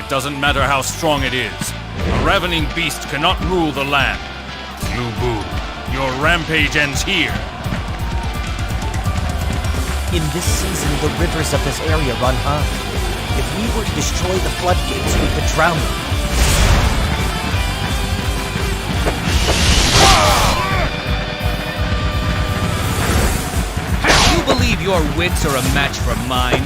It doesn't matter how strong it is. A ravening beast cannot rule the land. Lu Bu, your rampage ends here. In this season, the rivers of this area run high. If we were to destroy the floodgates, we could drown them. You believe your wits are a match for mine?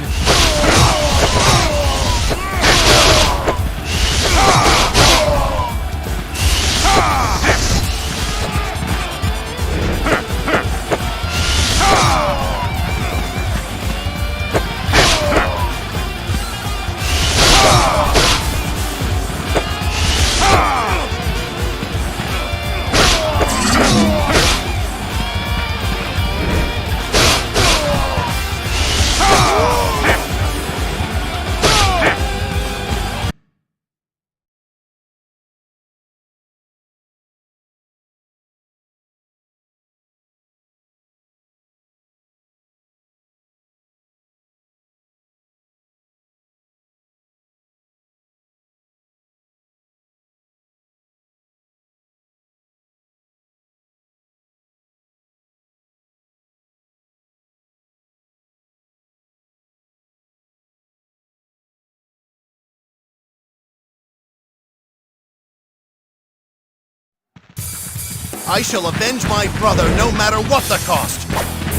I shall avenge my brother no matter what the cost!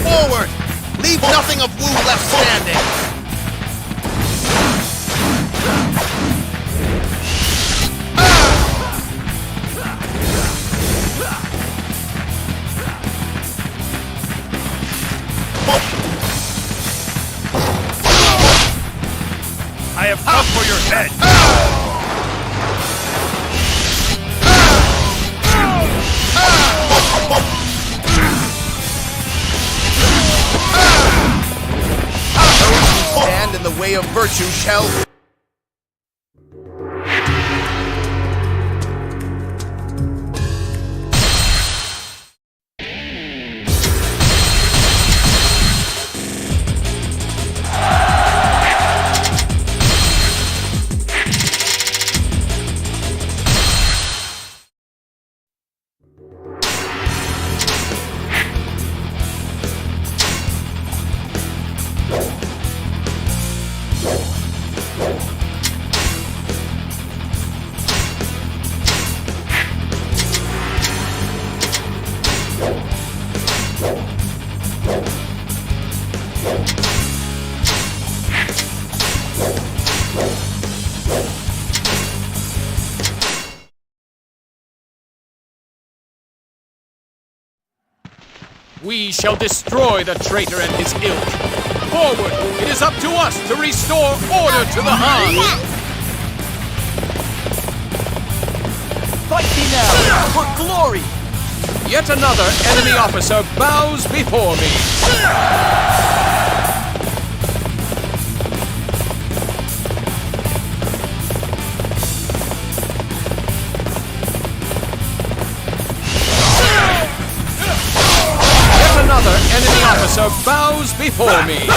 Forward! Leave nothing of Wu left standing! I have come for your head! Stand in the way of virtue shall... We shall destroy the traitor and his ilk. Forward! It is up to us to restore order to the Han! Fight me now, for glory! Yet another enemy officer bows before me. Another enemy officer bows before me.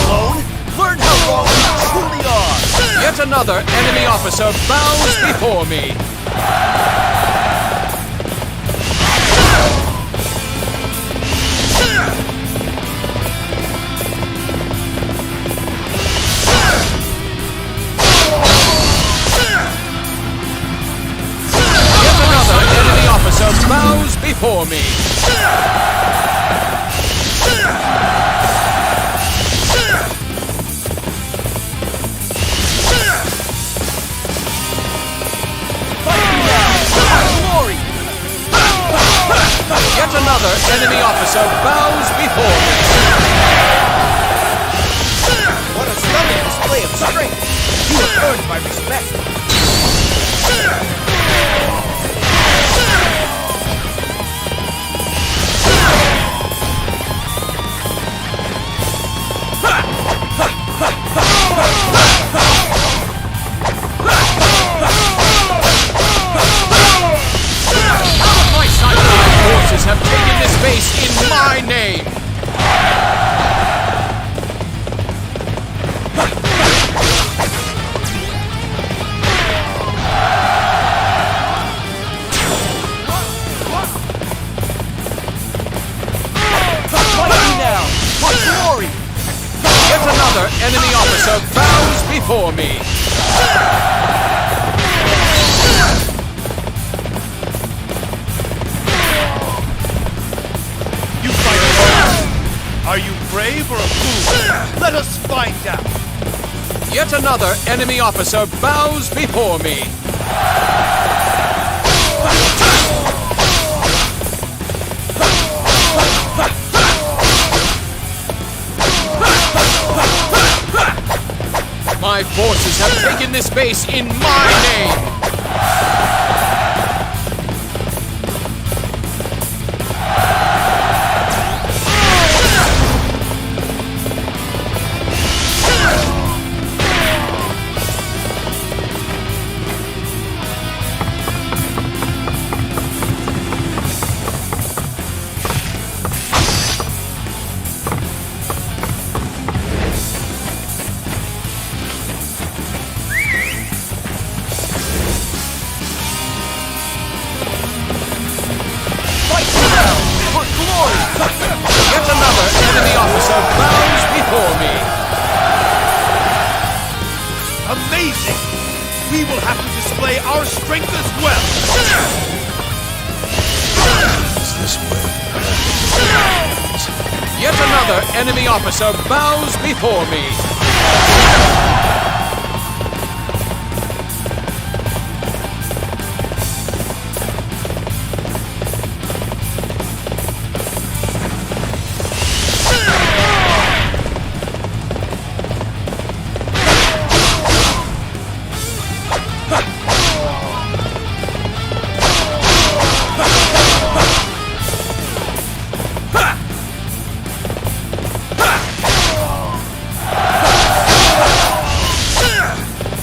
Alone? Learn how wrong you truly are! Yet another enemy officer bows before me. before me! Glory! Yet another enemy officer bows before me! What a stunning display of strength! You have earned my respect! My forces have taken this base in my name! Yet another enemy officer bows before me! You fight alone. Are you brave or a fool? Let us find out. Yet another enemy officer bows before me! My forces have taken this base in my name! Yet another enemy officer bows before me! Amazing! We will have to display our strength as well. Is this way? Yet another enemy officer bows before me!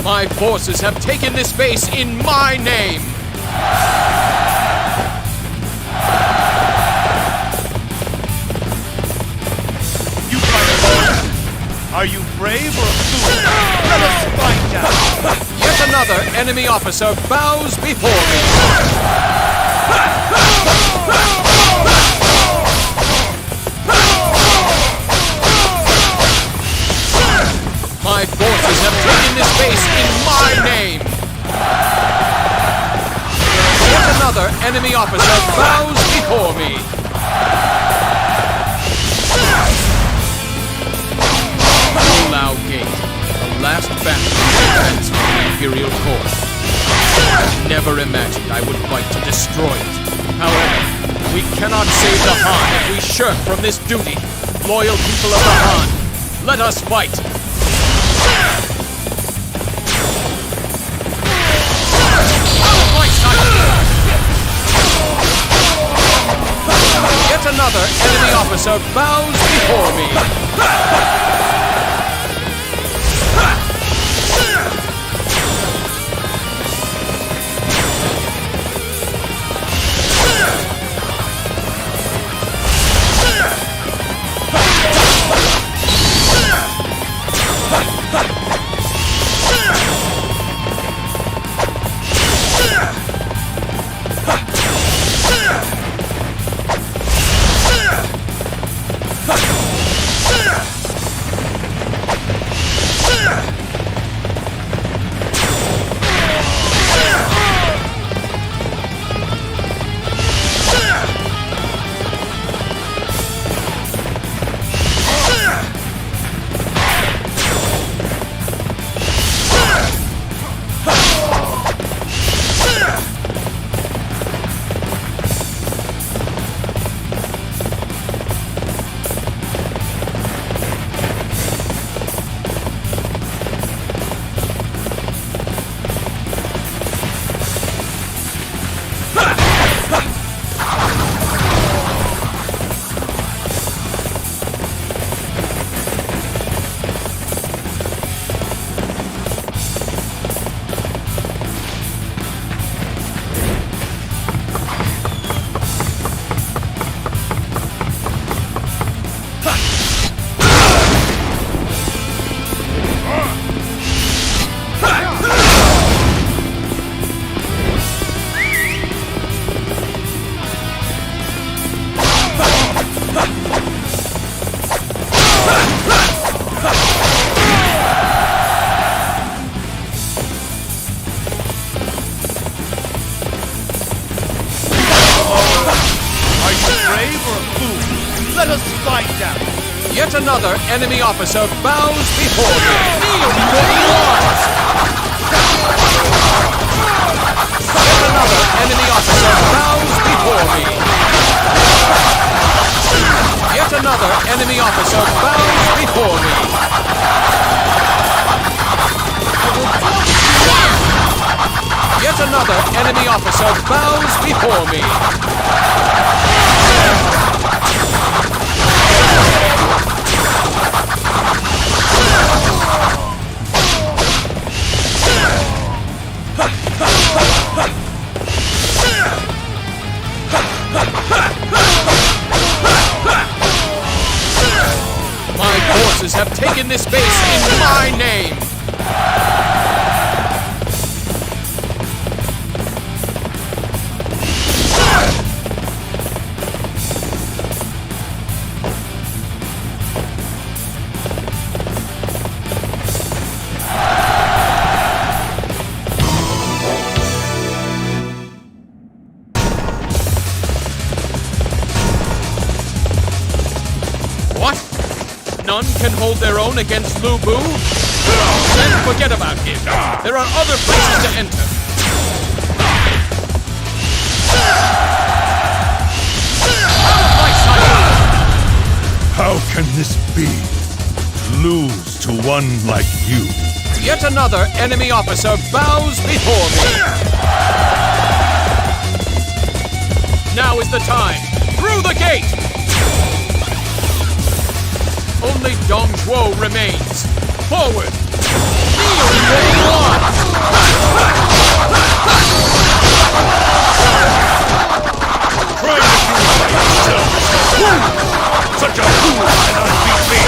My forces have taken this base in my name! You fight alone. Are you brave or a fool? Let us find out. Yet another enemy officer bows before me! My forces have taken this base in my name! Yet another enemy officer bows before me! Hu Lao Gate, the last battle in defense of the Imperial Court. I never imagined I would fight to destroy it. However, we cannot save the Han if we shirk from this duty. Loyal people of the Han, let us fight! Yet another enemy officer bows before me! Let us find out! Yet another enemy officer bows before me. Kneel before the laws! Yet another enemy officer bows before me. Yet another enemy officer bows before me. Yet another enemy officer bows before me. My forces have taken this base in my name. What? None can hold their own against Lu Bu? Then forget about him. There are other places to enter. My sire! How can this be? To lose to one like you. Yet another enemy officer bows before me. Now is the time. Through the gate! Only Dong Zhuo remains. Forward! Kneel before the laws! Try to do it by yourself! Such a fool cannot beat me!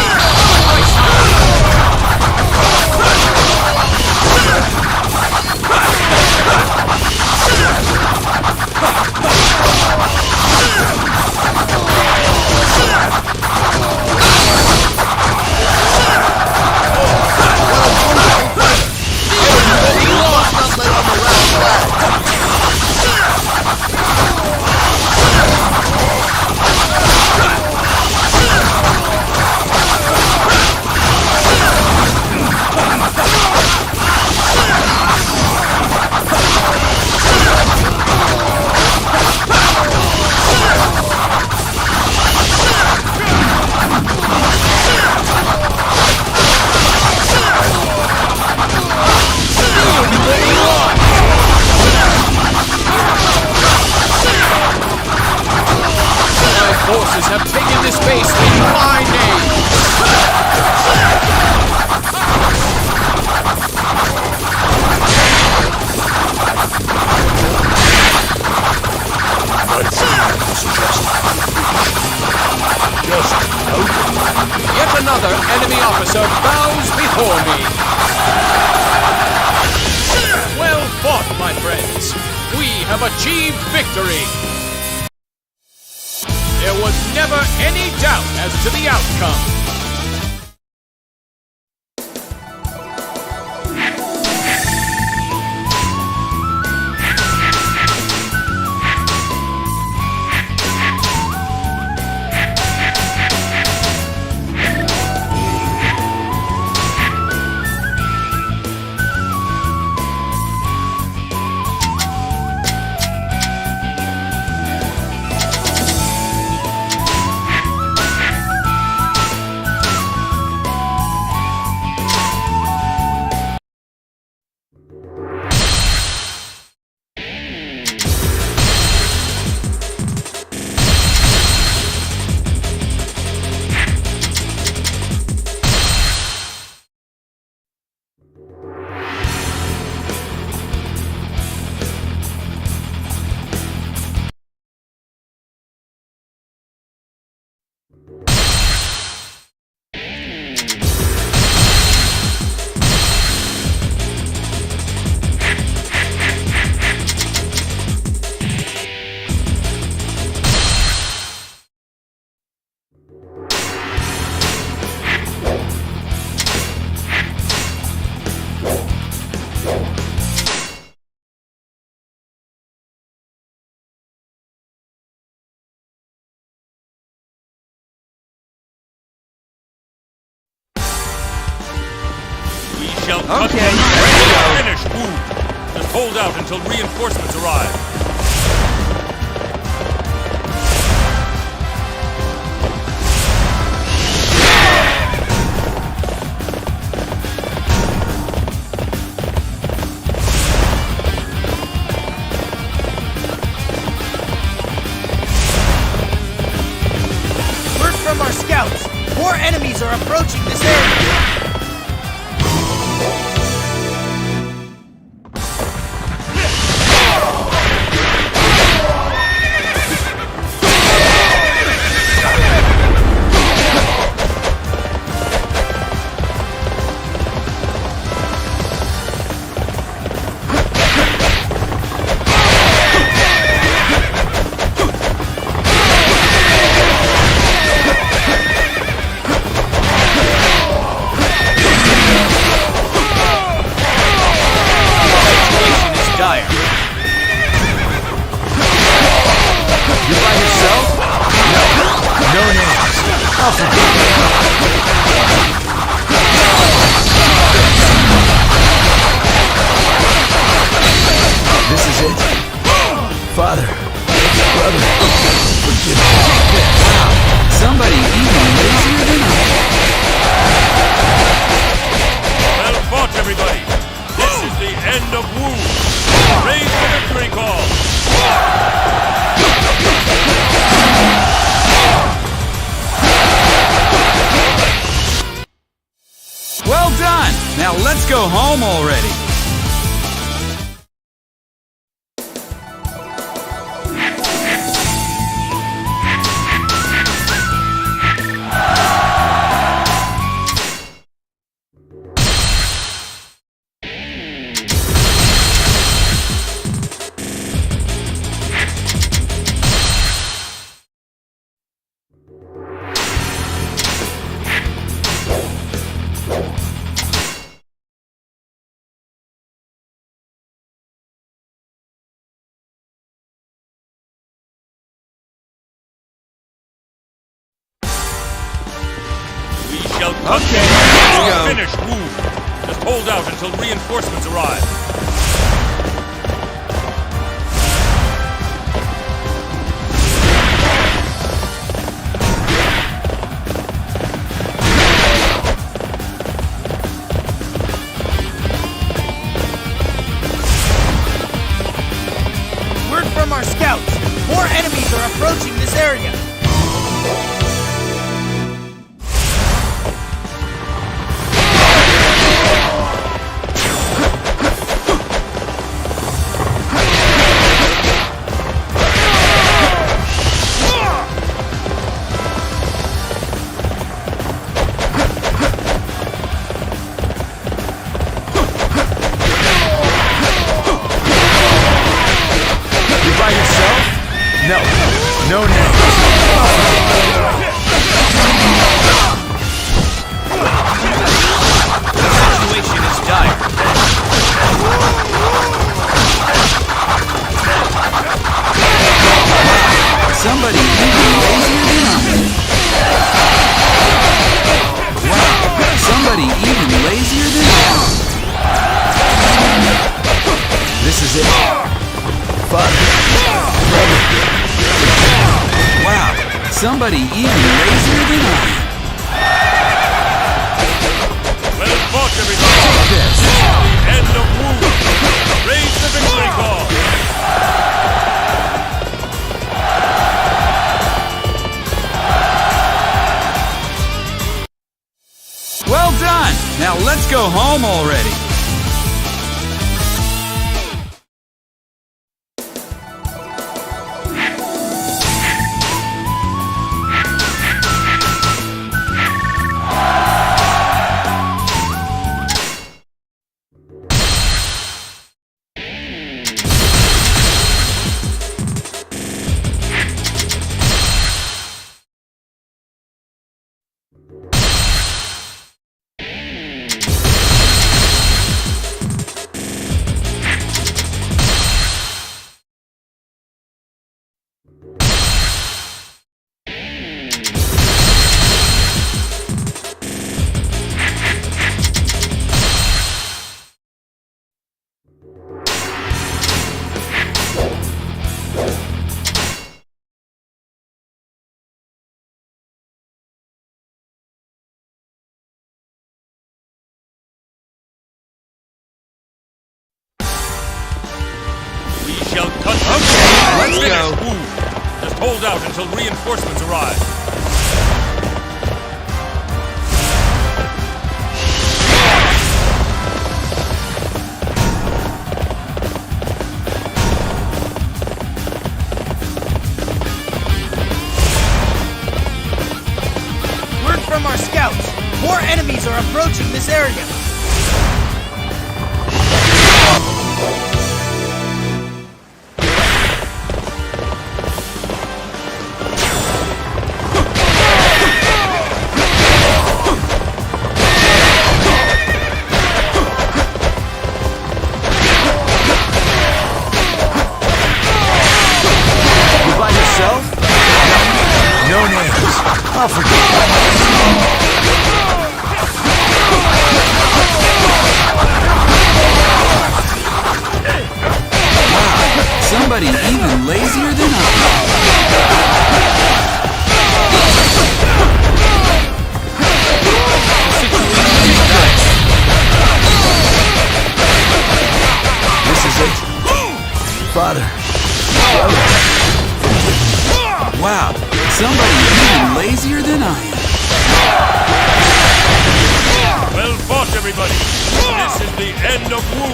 Forces have taken this base in my name! Yet another enemy officer bows before me! Well fought, my friends! We have achieved victory! There was never any doubt as to the outcome. Okay. Finish, Wu. Just hold out until reinforcements arrive. Word from our scouts! More enemies are approaching this area! Somebody even lazier than I. Well fought, everybody. This is the end of Wu. Raise the victory call. Well done! Now let's go home already. Okay, let's go. Finish, Wu. Just hold out until reinforcements arrive. Word from our scouts! More enemies are approaching this area! No names. The situation is dire. Somebody even lazier than I. Wow, somebody even lazier than I. This is it. Father. Brother. Wow, somebody even lazier than I. Well fought, everybody. This. The end of Wu. Raise the victory call. Well done! Now let's go home already. We shall cut them. Let's Finish go. Wu. Just hold out until reinforcements arrive. Word from our scouts. More enemies are approaching this area. You by yourself? No names. I'll forget. Somebody even lazier than I. This is it. Father. Wow, somebody even lazier than I am. Well fought, everybody. This is the end of Wu.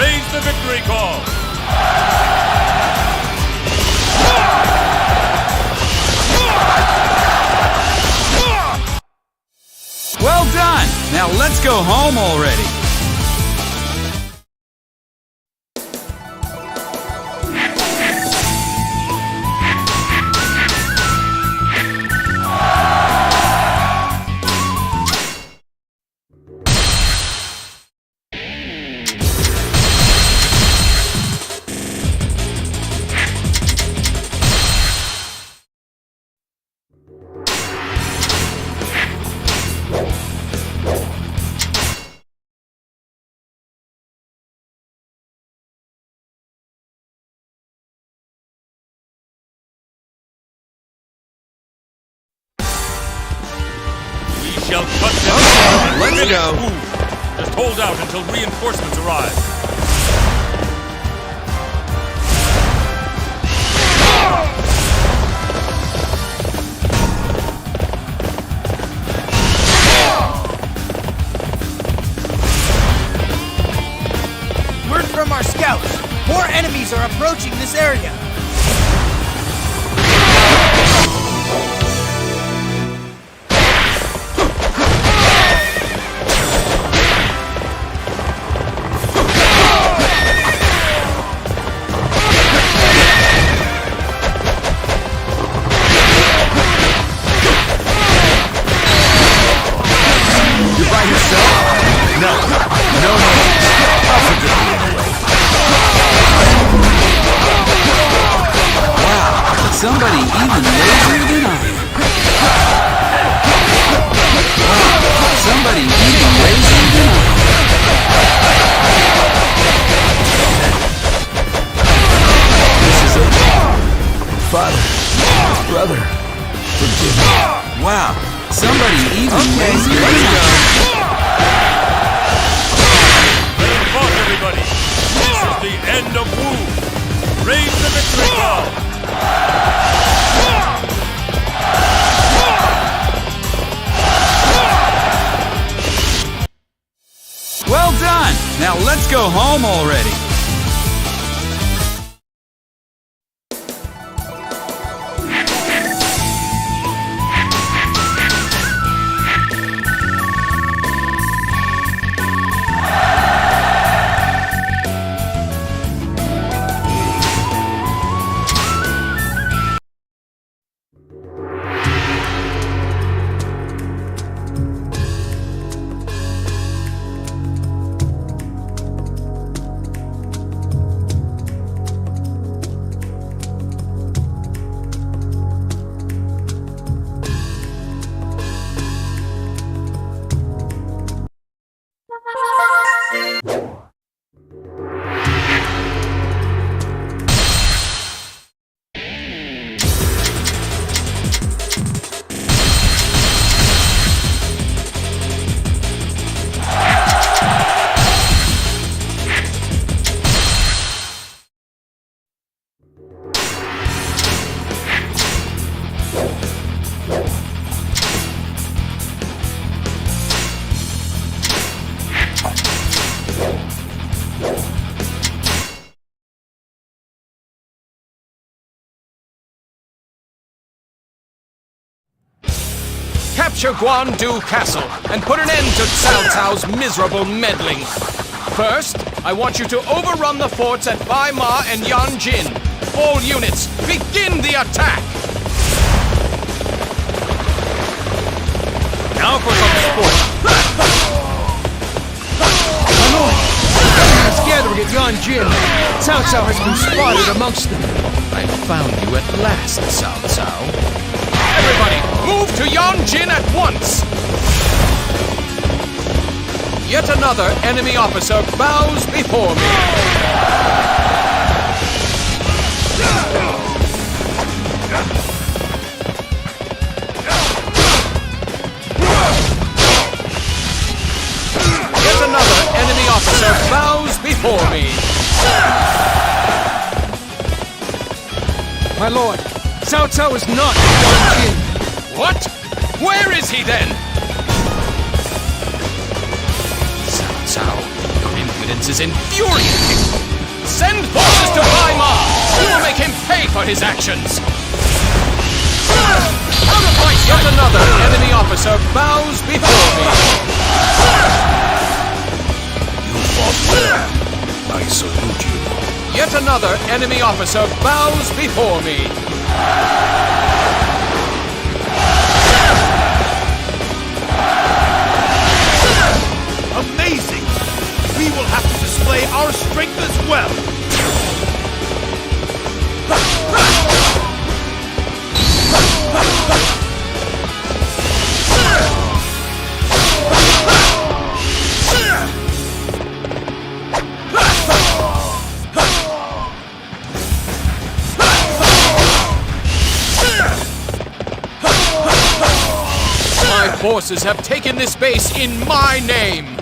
Raise the victory call. Well done! Now let's go home already. We shall cut them. let's Finish go. Wu. Just hold out until reinforcements arrive. Word from our scouts. More enemies are approaching this area. You by yourself? No. No names. I'll forget you anyway. Somebody even lazier than I am. Wow, somebody even lazier than I am. This is it. Father. Brother. Forgive me. Wow, somebody even lazier than I am. Well fought, everybody. This is the end of Wu. Raise the victory call. Well done! Now let's go home already. capture Guan Castle and put an end to Cao Cao's miserable meddling. First, I want you to overrun the forts at Bai Ma and Yanjin. All units, begin the attack! Now for some sport. My lord, the enemy is gathering at Yanjin. Cao Cao has been spotted amongst them. I found you at last, Cao Cao. Everybody, move to Yanjin at once! Yet another enemy officer bows before me. Yet another enemy officer bows before me. My lord, Cao Cao is not at Yanjin. What? Where is he then? Cao, your impudence is infuriating. Send forces to Bai Ma. We will make him pay for his actions. Out of my sight! Yet another enemy officer bows before me. You fought well. I salute you. Yet another enemy officer bows before me. Amazing! We will have to display our strength as well! My forces have taken this base in my name.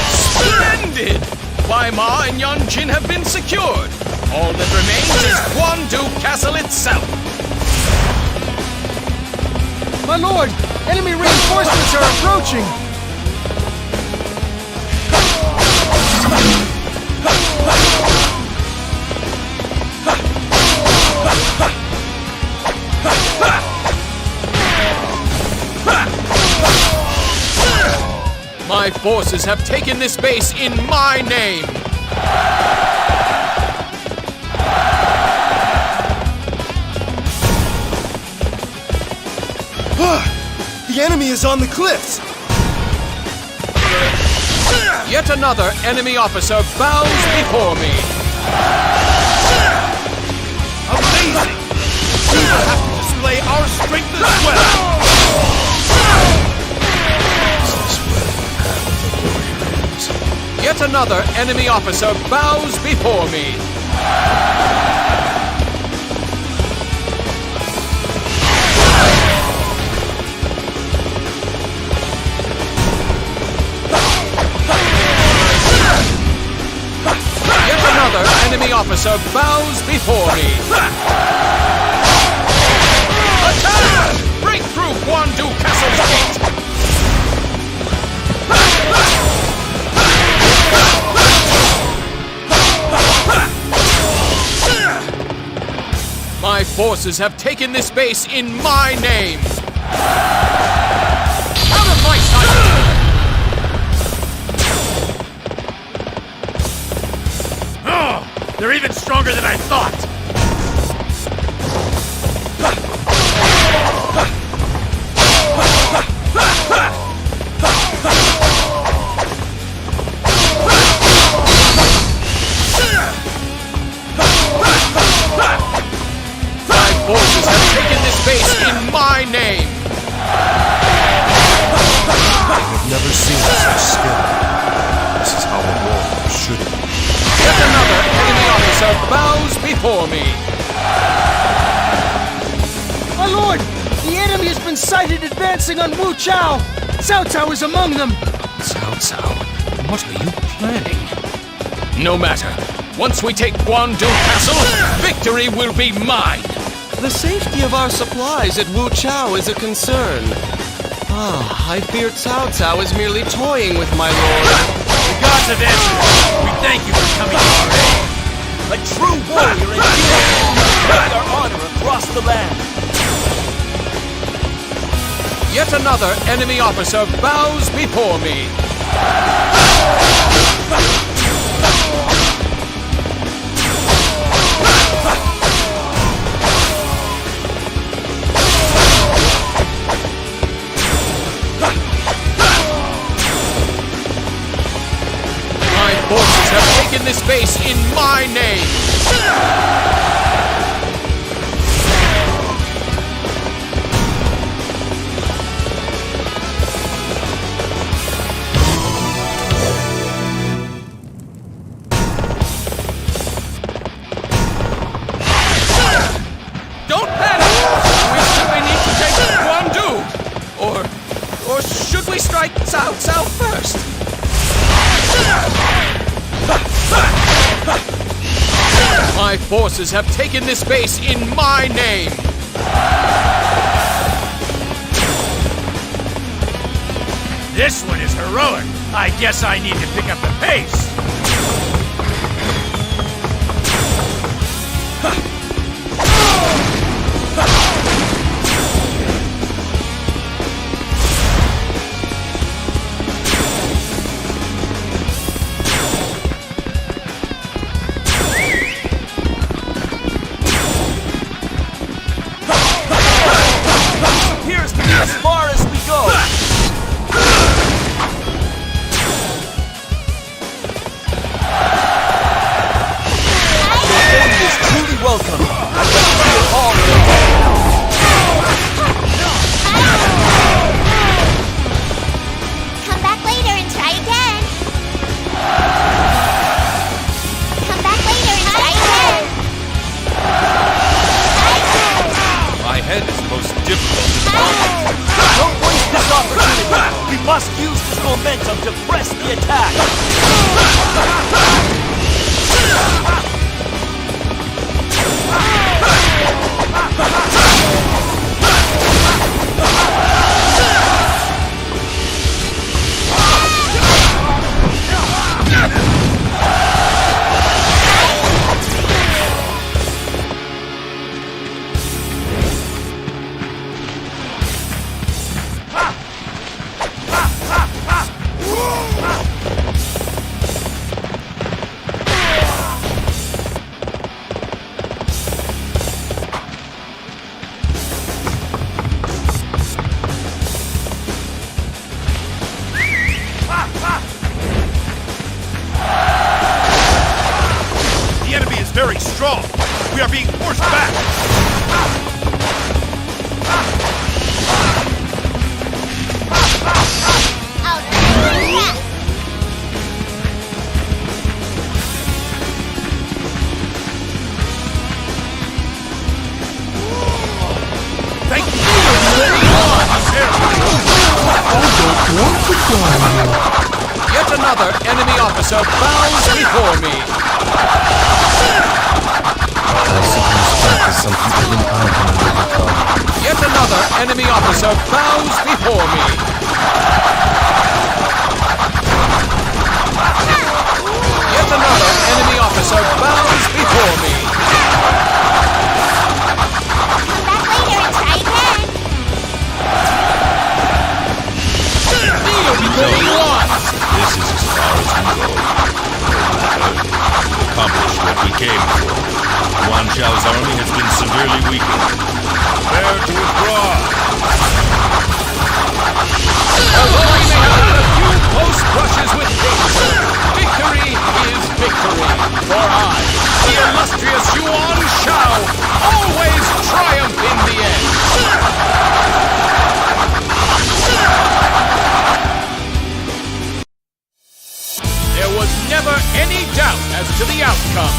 Splendid! Bai Ma and Yanjin have been secured. All that remains is Guan Castle itself. My lord, enemy reinforcements are approaching. My forces have taken this base in my name. The enemy is on the cliffs! Yet another enemy officer bows before me. Amazing! We will have to display our strength as well! Yet another enemy officer bows before me. Yet another enemy officer bows before me. Attack! Break through Guan Castle's gate! My forces have taken this base in my name. Out of my sight! Oh, they're even stronger than I thought! Forces have taken this base in my name! I've never seen such skill. This is how a warrior should be. Yet another enemy officer bows before me! My lord, the enemy has been sighted advancing on Wu Chao. Cao Cao is among them. Cao Cao, what are you planning? No matter. Once we take Guan Castle, victory will be mine! The safety of our supplies at Wu Chao is a concern. I fear Cao Cao is merely toying with my lord. Gods of Ezra, we thank you for coming to our aid. A true warrior and hero who carry our honor across the land. Yet another enemy officer bows before me. My forces have taken this base in my name. Don't panic! We simply need to take Guan. Or should we strike Cao first? My forces have taken this base in my name. This one is heroic. I guess I need to pick up the pace. Appears to be as far as we go. Your aid is truly welcome. I wish to see it all Come back later and try again. Come back later and try again. My head is most difficult to target. Don't waste this opportunity. We must use this momentum to press the attack. The enemy is very strong. We are being forced back. Oh, crap. Thank you. Yet another enemy officer bows before me. Yet another enemy officer bows before me. Yet another enemy officer bows before me. Come back later and try again. Kneel before me, Guan! This is as far as we go. To accomplish what we came for. Guan Zhao's army has been severely weakened. Prepare to withdraw. Although we may have had a few close brushes with danger, victory is victory. For I, the illustrious Yuan Shao, always triumph in the end. There was never any doubt as to the outcome.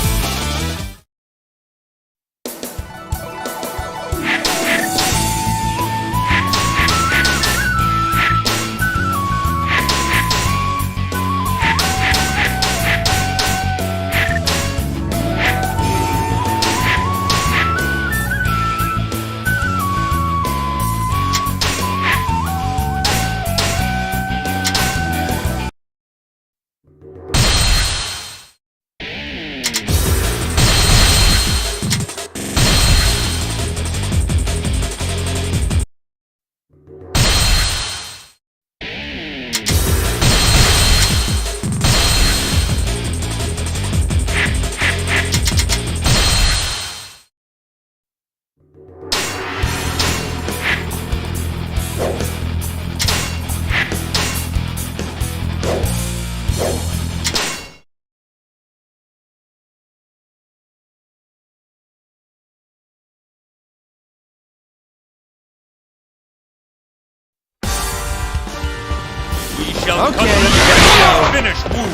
shall cut Okay, them let's down. Finish Wu.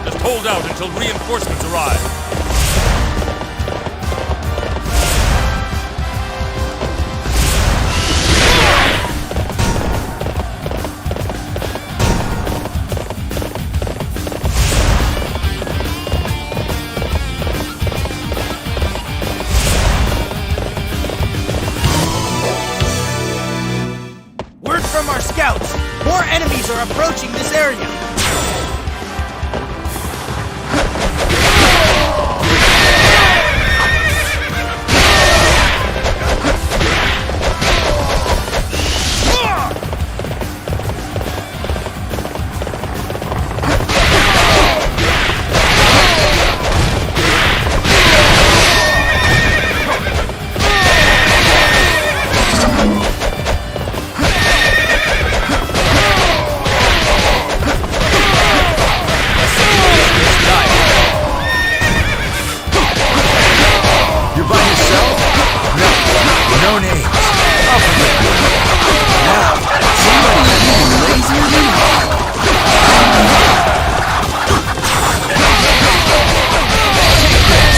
Just hold out until reinforcements arrive. Word from our scouts! More enemies are approaching this area! You're by yourself? No names. I'll forget. Wow, somebody even lazier than I.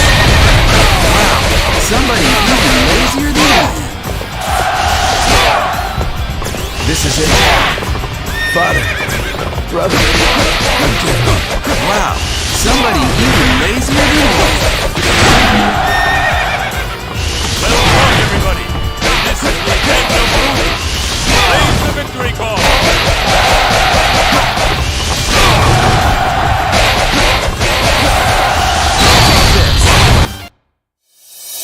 Wow, somebody even lazier than I. This is it. Father, brother, forgive me. Wow, somebody even lazier than I. Well done, everybody. This is the end of Wu. Raise the victory call.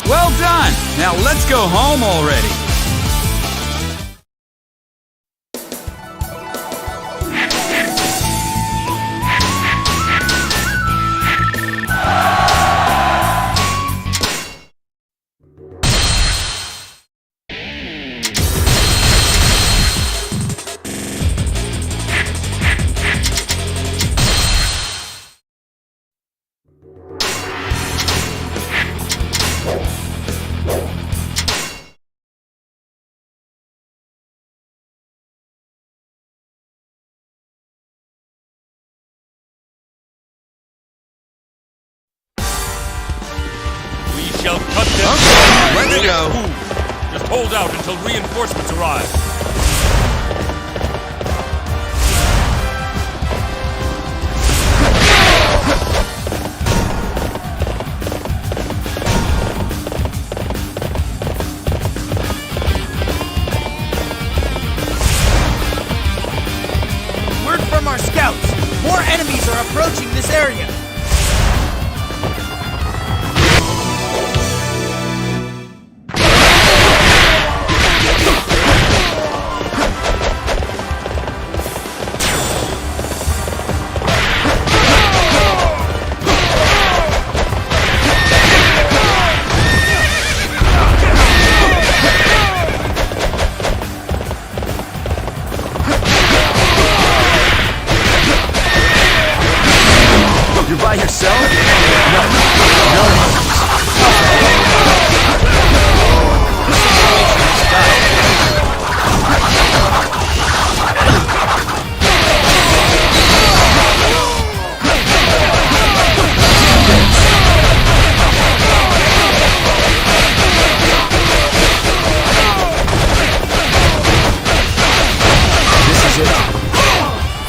Well done! Now let's go home already. We shall cut them Okay, let's Finish go. Wu. Just hold out until reinforcements arrive. Word from our scouts! More enemies are approaching this area! You're by yourself? No names. This is it.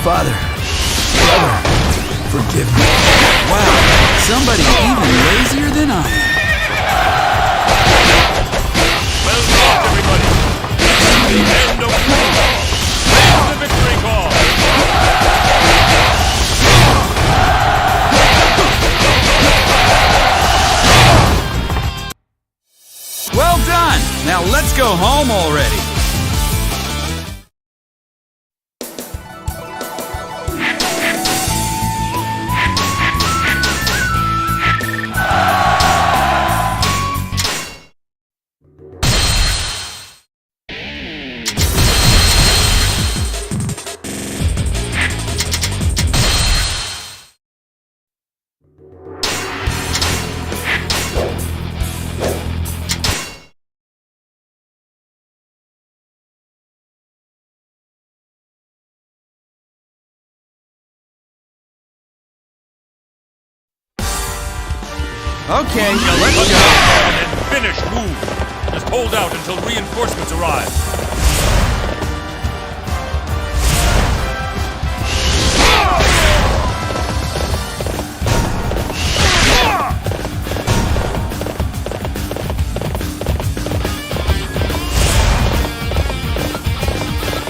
Father, brother, forgive me. Wow, somebody even lazier than I am. Well fought, everybody. This is the end of Wu. Raise the victory call. Well done! Now let's go home already. Okay, Shall let's hunt go. down and finish Wu. Just hold out until reinforcements arrive.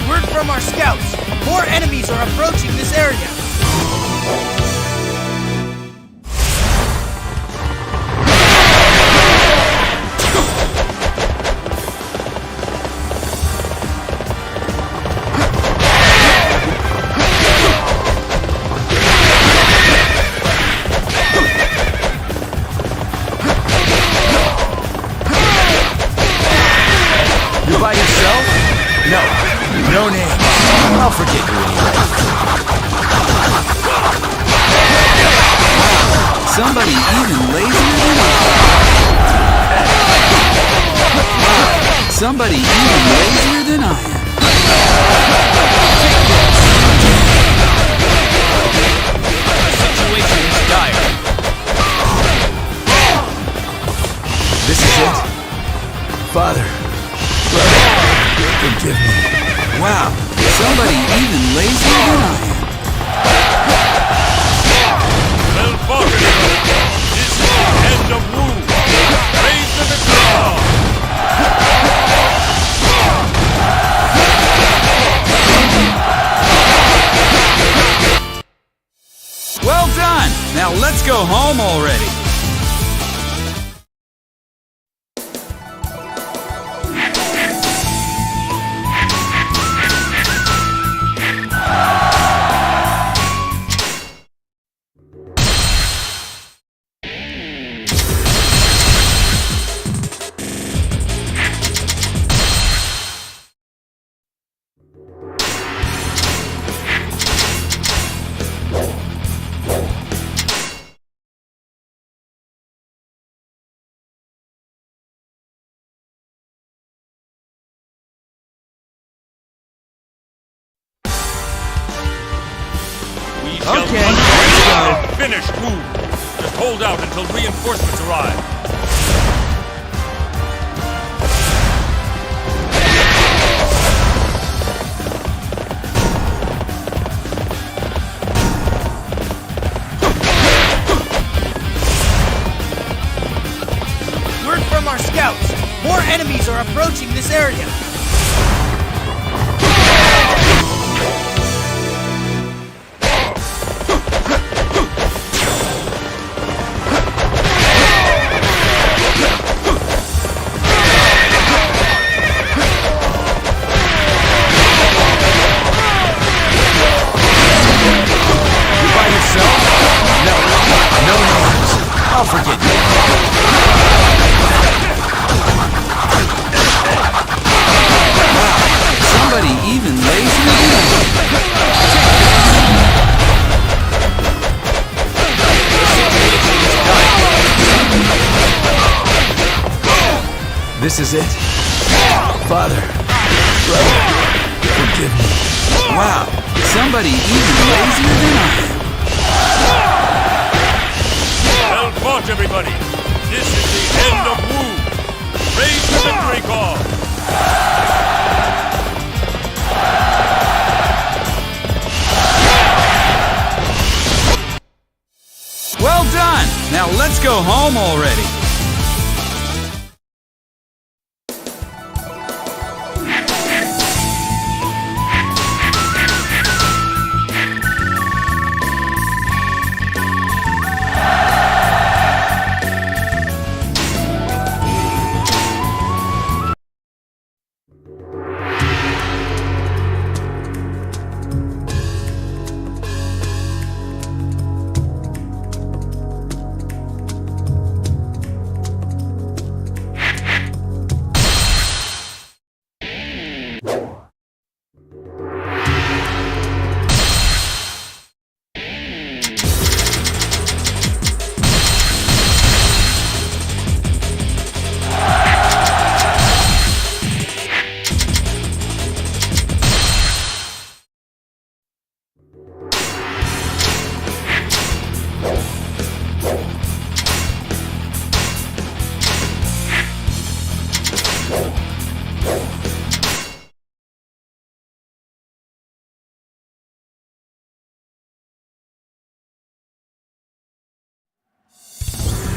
Word from our scouts. More enemies are approaching this area. You by yourself? No. No name. I'll forget you anyway. Somebody even lazier than I am. Somebody even lazier than I am. The situation is dire. This is it? Father, brother, forgive me. Wow, somebody even lazier than I am. Well fought, everybody. This is the end of Wu. Raise the victor! Well done! Now let's go home already. We shall Okay, hunt let's down go. and finish Wu. Just hold out until reinforcements arrive. Word from our scouts. More enemies are approaching this area. You by yourself? No. No names. I'll forget you. Somebody even lazier than I am. This is it? Father, brother, forgive me. Wow, somebody even lazier than I am. Well fought, everybody. This is the end of Wu. Raise the victory call. Well done! Now let's go home already.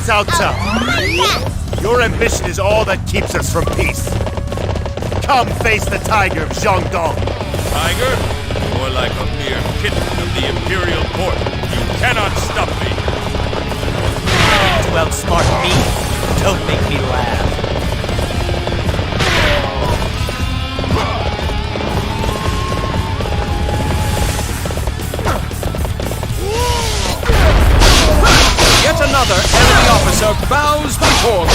Cao Cao. Rats! Your ambition is all that keeps us from peace. Come face the tiger of Jiangdong. Tiger? More like a mere kitten of the Imperial Court. You cannot stop me. To outsmart me? Don't make me laugh. Yet another enemy officer bows before me.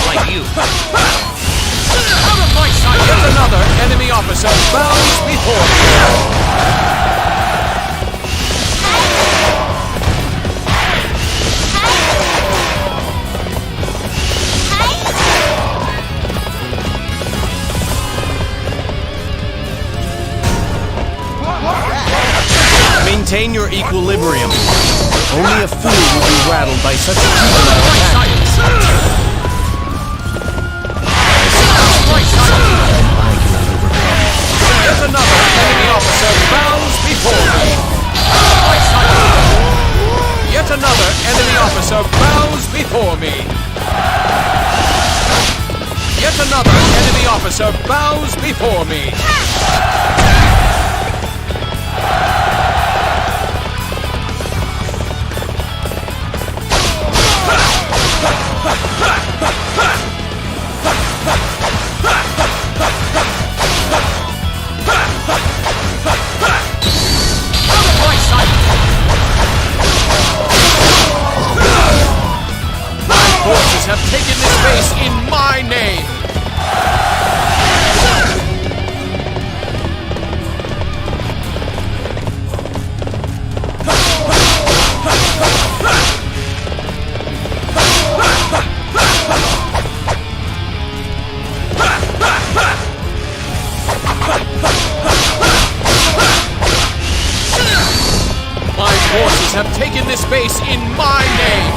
Like you. Out of my sight! Yet another enemy officer bows before me. Maintain your equilibrium. Only a fool will be rattled by such juvenile tactics. Yet another enemy officer bows before me. Yet another enemy officer bows before me. Yet another enemy officer bows before me. Forces have taken this base in my name! My forces have taken this base in my name!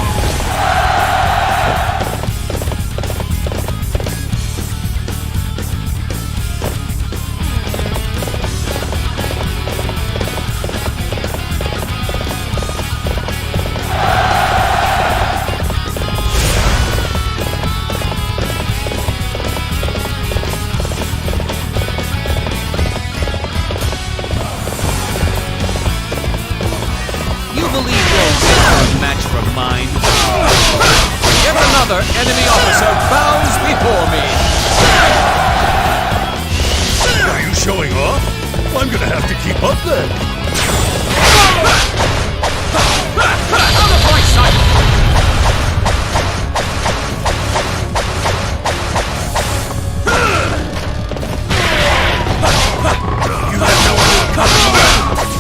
Another enemy officer bows before me. Are you showing off? I'm gonna have to keep up then. Out of my sight! You have no one coming.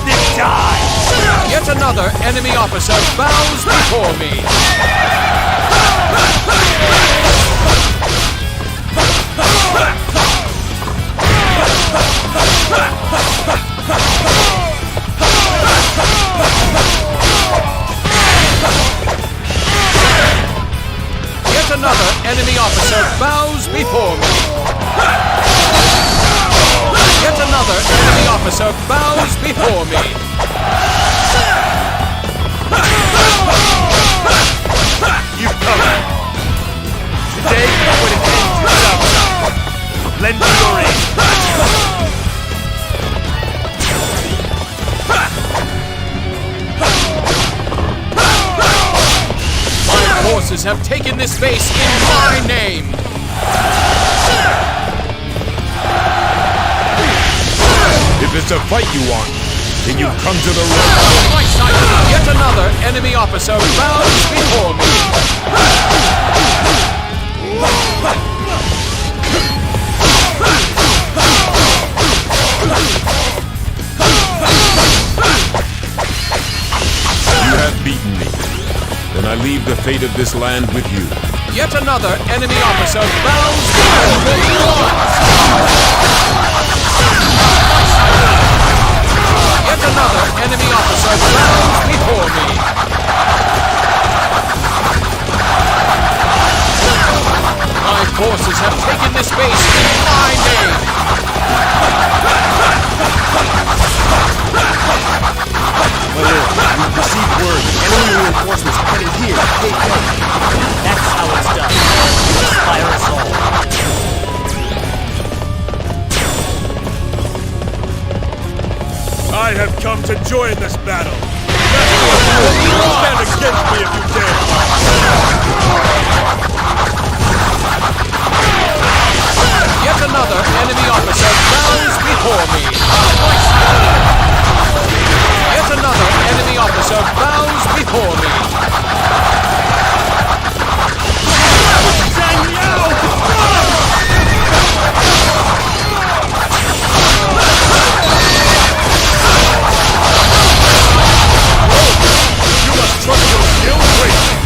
Then die. Yet another enemy officer bows before me. Yet another enemy officer bows before me. Yet another enemy officer bows before me. You've come. Today you put an end to Cao. Lend me your aid. My forces have taken this base in my name. If it's a fight you want, then you come to the road. My sight! Yet another enemy officer bows before me. You have beaten me. Then I leave the fate of this land with you. Yet another enemy officer bows before me. Yet another enemy officer bows before me. this base in my name! We've received word that enemy reinforcements are heading here to He Fei. That's how it's done. Inspire us all. I have come to join this battle. Stand against me if you dare. Yet another enemy officer bows before me! Yet another enemy officer bows before me! You must trust your skill greatly.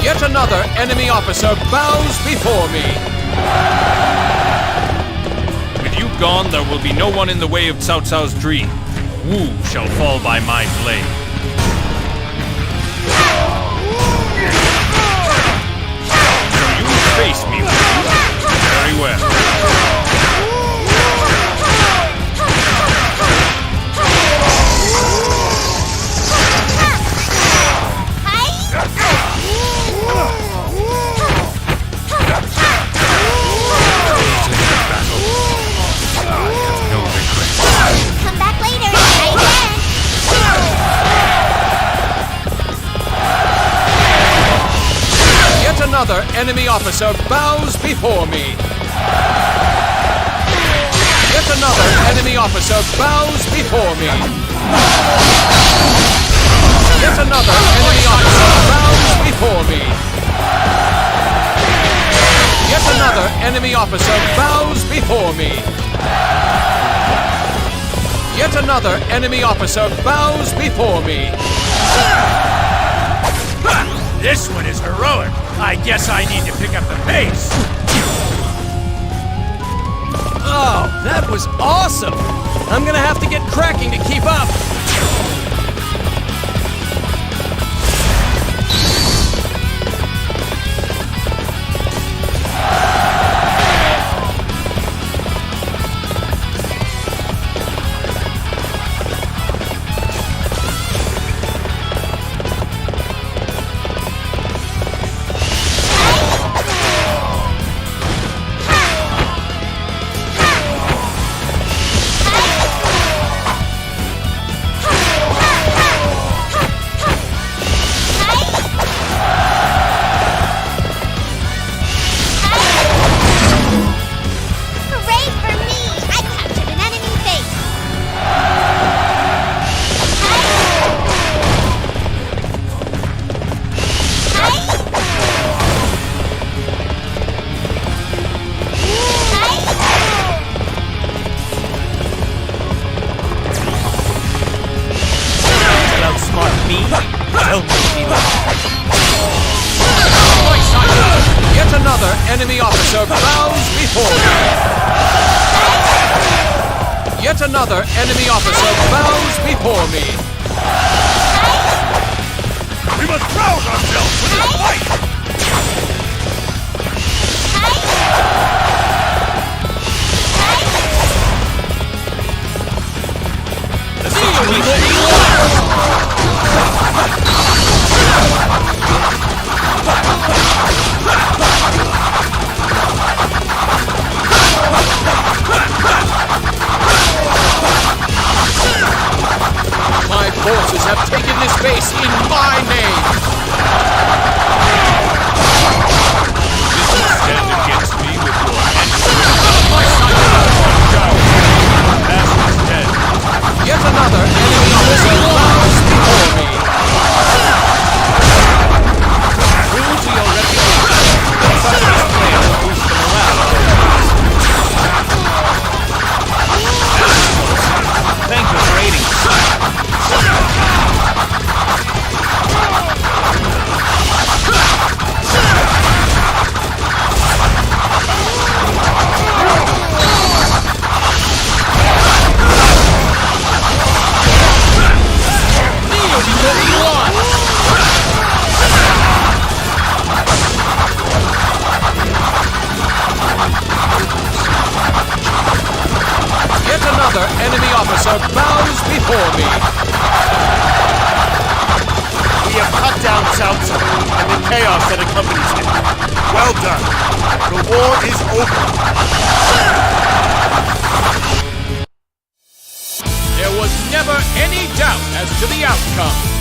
Yet another enemy officer bows before me! With you gone, there will be no one in the way of Cao Cao's dream. Wu shall fall by my blade. Will you face me, will you? Very well. Come back later and try again. Yet another enemy officer bows before me! Yet another enemy officer bows before me! Yet another enemy officer bows before me! Yet another enemy officer bows before me! Yet another enemy officer bows before me! This one is heroic. I guess I need to pick up the pace. Oh, that was awesome! I'm gonna have to get cracking to keep up! Yet another enemy officer bows before me! Yet another enemy officer bows before me! We must rouse ourselves for this fight. The situation is My forces have taken this base in my name! Stand against me with your dead. Yet another enemy officer bows before me! true to your reputation. Such display will boost the morale. Thank you for aiding us. that accompanies him. Well done. The war is over. There was never any doubt as to the outcome.